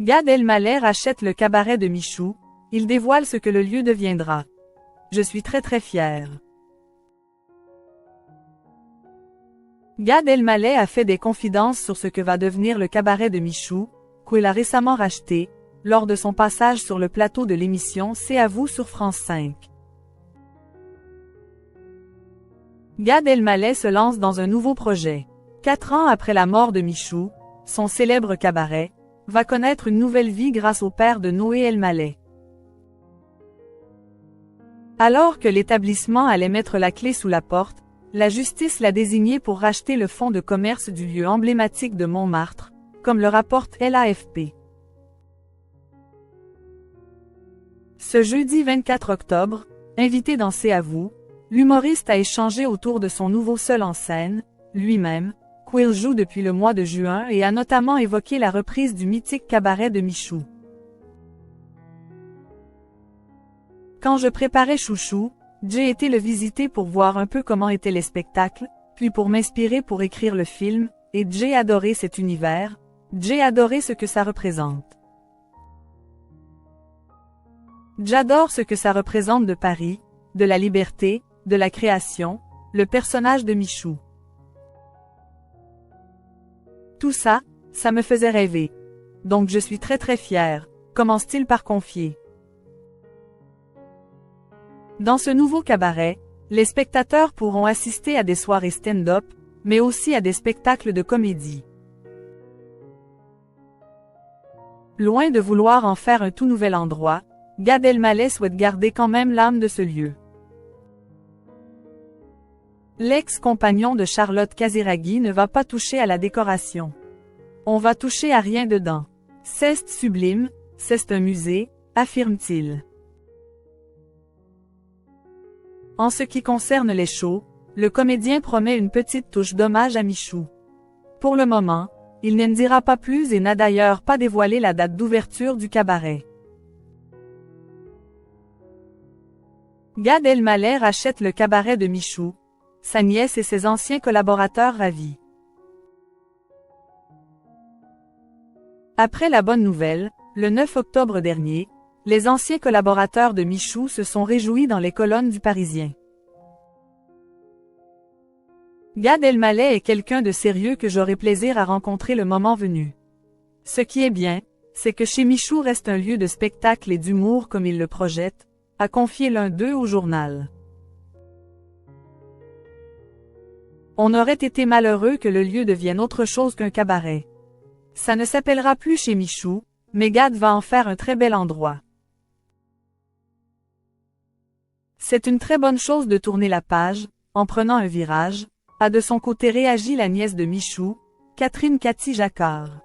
Gad Elmaleh rachète le cabaret de Michou, il dévoile ce que le lieu deviendra. Je suis très fier. Gad Elmaleh a fait des confidences sur ce que va devenir le cabaret de Michou, qu'il a récemment racheté, lors de son passage sur le plateau de l'émission C'est à vous sur France 5. Gad Elmaleh se lance dans un nouveau projet. 4 ans après la mort de Michou, son célèbre cabaret va connaître une nouvelle vie grâce au père de Noé Elmaleh. Alors que l'établissement allait mettre la clé sous la porte, la justice l'a désigné pour racheter le fonds de commerce du lieu emblématique de Montmartre, comme le rapporte l'AFP. Ce jeudi 24 octobre, invité dans C'est à vous, l'humoriste a échangé autour de son nouveau seul en scène, lui-même, qu'il joue depuis le mois de juin et a notamment évoqué la reprise du mythique cabaret de Michou. Quand je préparais Chouchou, j'ai été le visiter pour voir un peu comment étaient les spectacles, puis pour m'inspirer pour écrire le film, et j'ai adoré cet univers, j'ai adoré ce que ça représente. J'adore ce que ça représente de Paris, de la liberté, de la création, le personnage de Michou. Tout ça, ça me faisait rêver. Donc je suis très fier, commence-t-il par confier. Dans ce nouveau cabaret, les spectateurs pourront assister à des soirées stand-up, mais aussi à des spectacles de comédie. Loin de vouloir en faire un tout nouvel endroit, Gad Elmaleh souhaite garder quand même l'âme de ce lieu. L'ex-compagnon de Charlotte Casiraghi ne va pas toucher à la décoration. On va toucher à rien dedans. C'est sublime, c'est un musée, affirme-t-il. En ce qui concerne les shows, le comédien promet une petite touche d'hommage à Michou. Pour le moment, il n'en dira pas plus et n'a d'ailleurs pas dévoilé la date d'ouverture du cabaret. Gad Elmaleh rachète le cabaret de Michou, sa nièce et ses anciens collaborateurs ravis. Après la bonne nouvelle, le 9 octobre dernier, les anciens collaborateurs de Michou se sont réjouis dans les colonnes du Parisien. Gad Elmaleh est quelqu'un de sérieux que j'aurai plaisir à rencontrer le moment venu. Ce qui est bien, c'est que chez Michou reste un lieu de spectacle et d'humour comme il le projette, a confié l'un d'eux au journal. On aurait été malheureux que le lieu devienne autre chose qu'un cabaret. Ça ne s'appellera plus chez Michou, mais Gad va en faire un très bel endroit. C'est une très bonne chose de tourner la page, en prenant un virage, a de son côté réagi la nièce de Michou, Catherine Cathy Jacquard.